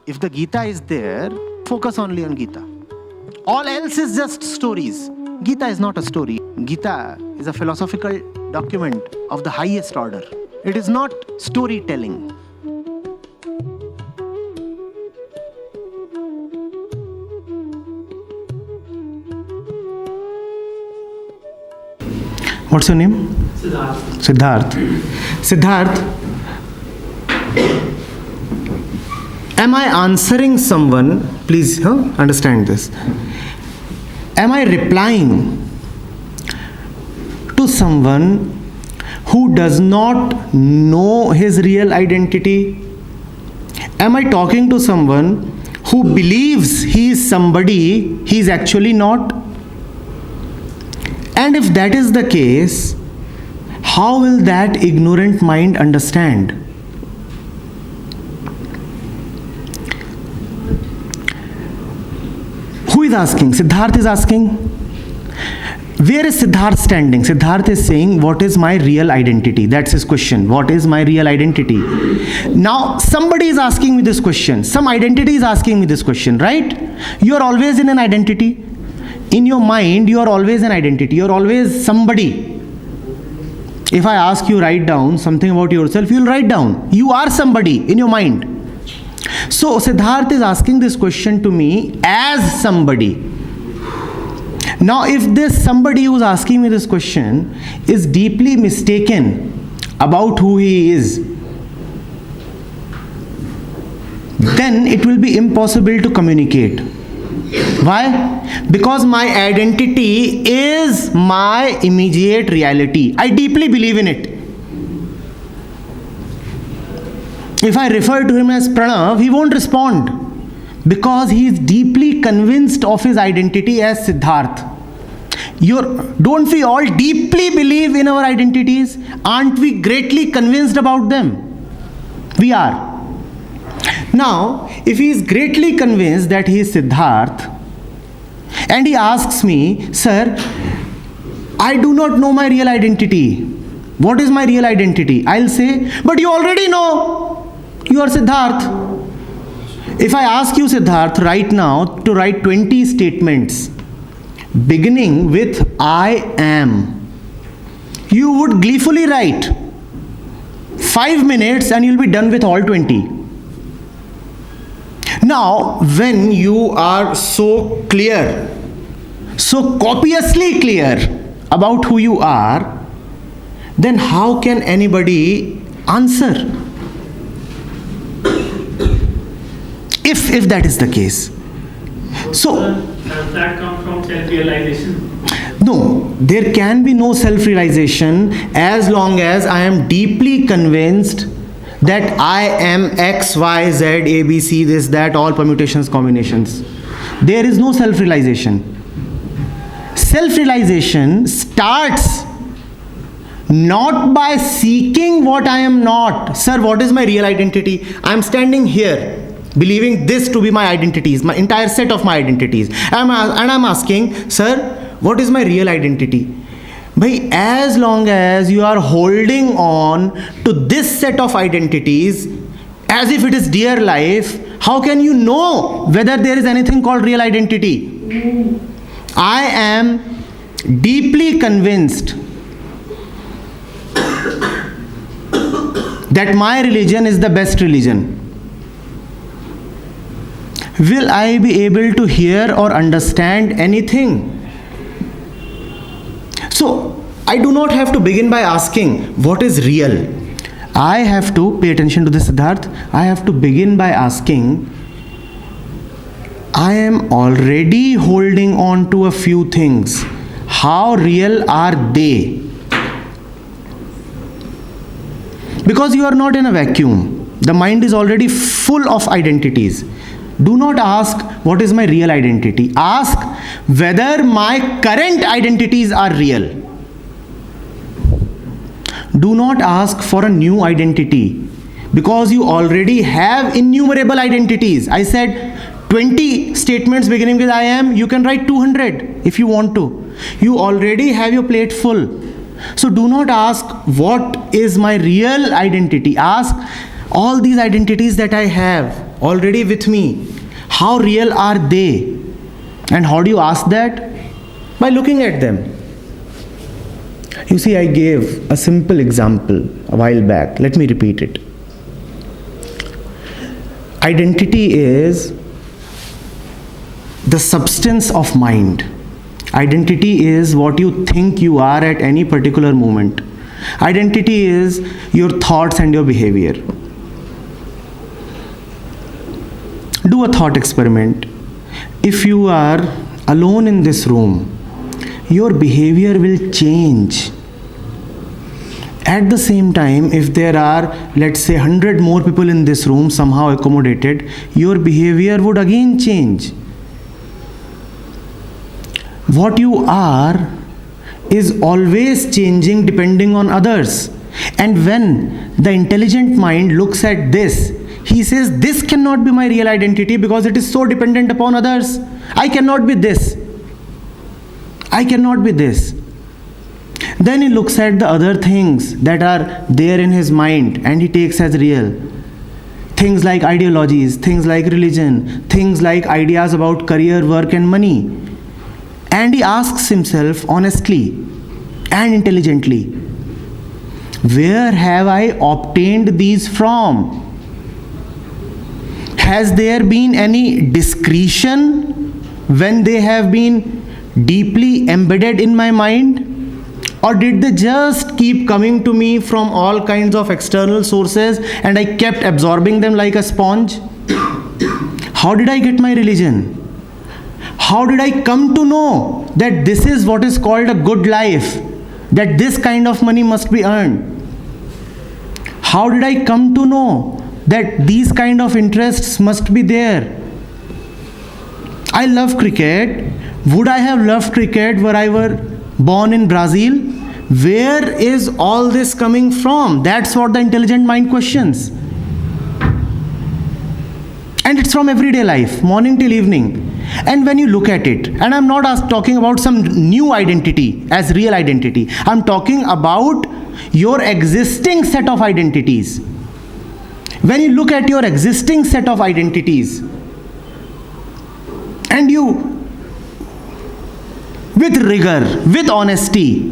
If the Gita is there, focus only on Gita. All else is just stories. Gita is not a story. Gita is a philosophical document of the highest order. It is not storytelling. What's your name? Siddharth. Siddharth, am I answering someone? Please understand this. Am I replying to someone who does not know his real identity? Am I talking to someone who believes he is somebody he is actually not? And if that is the case, how will that ignorant mind understand? Who is asking? Siddharth is asking. Where is Siddharth standing? Siddharth is saying, what is my real identity? That's his question. What is my real identity? Now, somebody is asking me this question. Some identity is asking me this question, right? You are always in an identity. In your mind, you are always an identity. You are always somebody. If I ask you write down something about yourself, you will write down. You are somebody in your mind. So Siddharth is asking this question to me as somebody. Now if this somebody who is asking me this question is deeply mistaken about who he is, then it will be impossible to communicate. Why? Because my identity is my immediate reality. I deeply believe in it. If I refer to him as Pranav, he won't respond because he is deeply convinced of his identity as Siddharth. Don't we all deeply believe in our identities? Aren't we greatly convinced about them? We are. Now, if he is greatly convinced that he is Siddharth, and he asks me, sir, I do not know my real identity. What is my real identity? I'll say, but you already know. You are Siddharth. If I ask you, Siddharth, right now to write 20 statements beginning with I am, you would gleefully write 5 minutes and you'll be done with all 20. Now, when you are so clear, so copiously clear about who you are, then how can anybody answer? If that is the case. So, does that come from self-realization? No, there can be no self-realization as long as I am deeply convinced that I am X, Y, Z, A, B, C, this, that, all permutations, combinations. There is no self-realization. Self-realization starts not by seeking what I am not. Sir, what is my real identity? I am standing here believing this to be my identities, my entire set of my identities. And I'm asking, sir, what is my real identity? Bhai, as long as you are holding on to this set of identities as if it is dear life, how can you know whether there is anything called real identity? I am deeply convinced that my religion is the best religion. Will I be able to hear or understand anything? So, I do not have to begin by asking what is real. I have to pay attention to this, Siddharth. I have to begin by asking, I am already holding on to a few things. How real are they? Because you are not in a vacuum. The mind is already full of identities. Do not ask what is my real identity. Ask whether my current identities are real. Do not ask for a new identity because you already have innumerable identities. I said 20 statements beginning with I am. You can write 200 if you want to. You already have your plate full. So do not ask what is my real identity. Ask all these identities that I have. already with me. How real are they? And how do you ask that? By looking at them. You see, I gave a simple example a while back. Let me repeat it. Identity is the substance of mind. Identity is what you think you are at any particular moment. Identity is your thoughts and your behavior. Do a thought experiment. If you are alone in this room, your behavior will change. At the same time, if there are, let's say, 100 more people in this room somehow accommodated, your behavior would again change. What you are is always changing depending on others. And when the intelligent mind looks at this, he says, this cannot be my real identity because it is so dependent upon others. I cannot be this. I cannot be this. Then he looks at the other things that are there in his mind and he takes as real. Things like ideologies, things like religion, things like ideas about career, work and money. And he asks himself honestly and intelligently, where have I obtained these from? Has there been any discretion when they have been deeply embedded in my mind? Or did they just keep coming to me from all kinds of external sources and I kept absorbing them like a sponge? How did I get my religion? How did I come to know that this is what is called a good life? That this kind of money must be earned? How did I come to know that these kind of interests must be there? I love cricket. Would I have loved cricket were I were born in Brazil? Where is all this coming from? That's what the intelligent mind questions. And it's from everyday life, morning till evening. And when you look at it, and I'm not talking about some new identity as real identity. I'm talking about your existing set of identities. When you look at your existing set of identities, and you, with rigor, with honesty,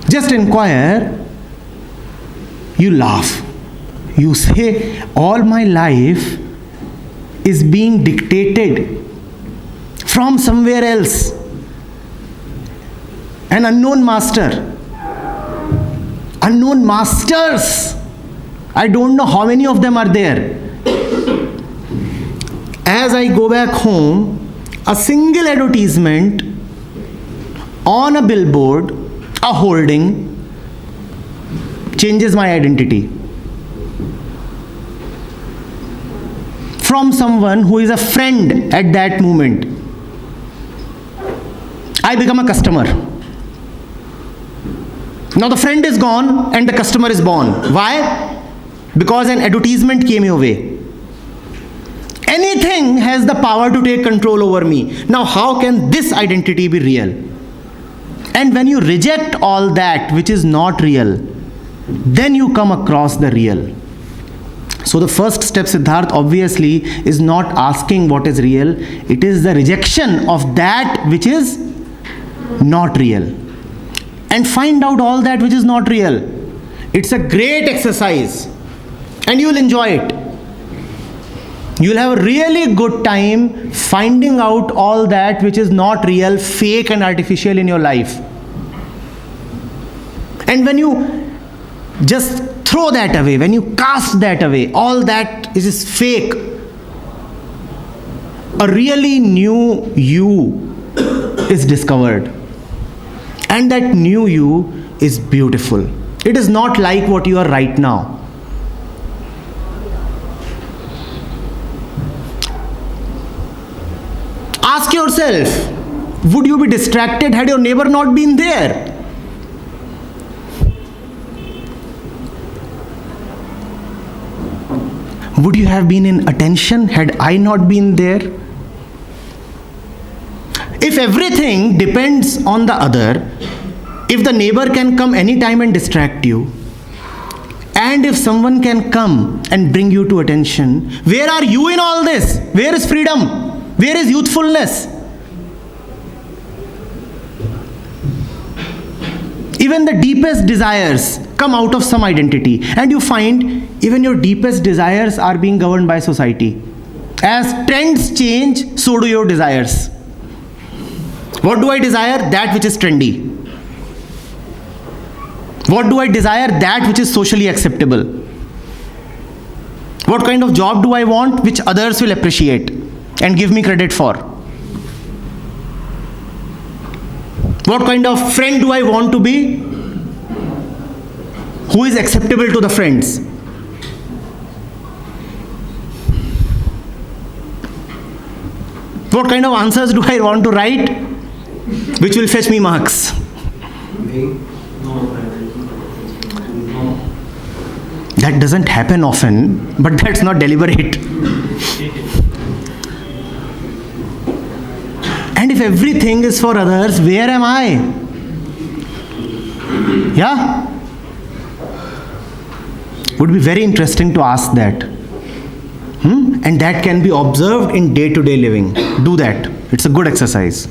just inquire, you laugh. You say, all my life is being dictated from somewhere else. An unknown master. Unknown masters. I don't know how many of them are there. As I go back home, a single advertisement on a billboard, a hoarding, changes my identity. From someone who is a friend at that moment, I become a customer. Now the friend is gone and the customer is born. Why? Because an advertisement came your way. Anything has the power to take control over me. Now how can this identity be real? And when you reject all that which is not real, then you come across the real. So the first step, Siddharth, obviously is not asking what is real. It is the rejection of that which is not real. And find out all that which is not real. It's a great exercise and you will enjoy it. You will have a really good time finding out all that which is not real, fake and artificial in your life. And when you just throw that away, when you cast that away, all that is fake, a really new you is discovered. And that new you is beautiful. It is not like what you are right now. Ask yourself, would you be distracted had your neighbor not been there? Would you have been in attention had I not been there? If everything depends on the other, if the neighbor can come anytime and distract you, And if someone can come and bring you to attention, where are you in all this? Where is freedom? Where is youthfulness? Even the deepest desires come out of some identity, and you find even your deepest desires are being governed by society. As trends change, so do your desires. What do I desire? That which is trendy. What do I desire? That which is socially acceptable. What kind of job do I want which others will appreciate and give me credit for? What kind of friend do I want to be who is acceptable to the friends? What kind of answers do I want to write which will fetch me marks? That doesn't happen often, but that's not deliberate. And if everything is for others, where am I? Yeah? Would be very interesting to ask that. And that can be observed in day-to-day living. Do that. It's a good exercise.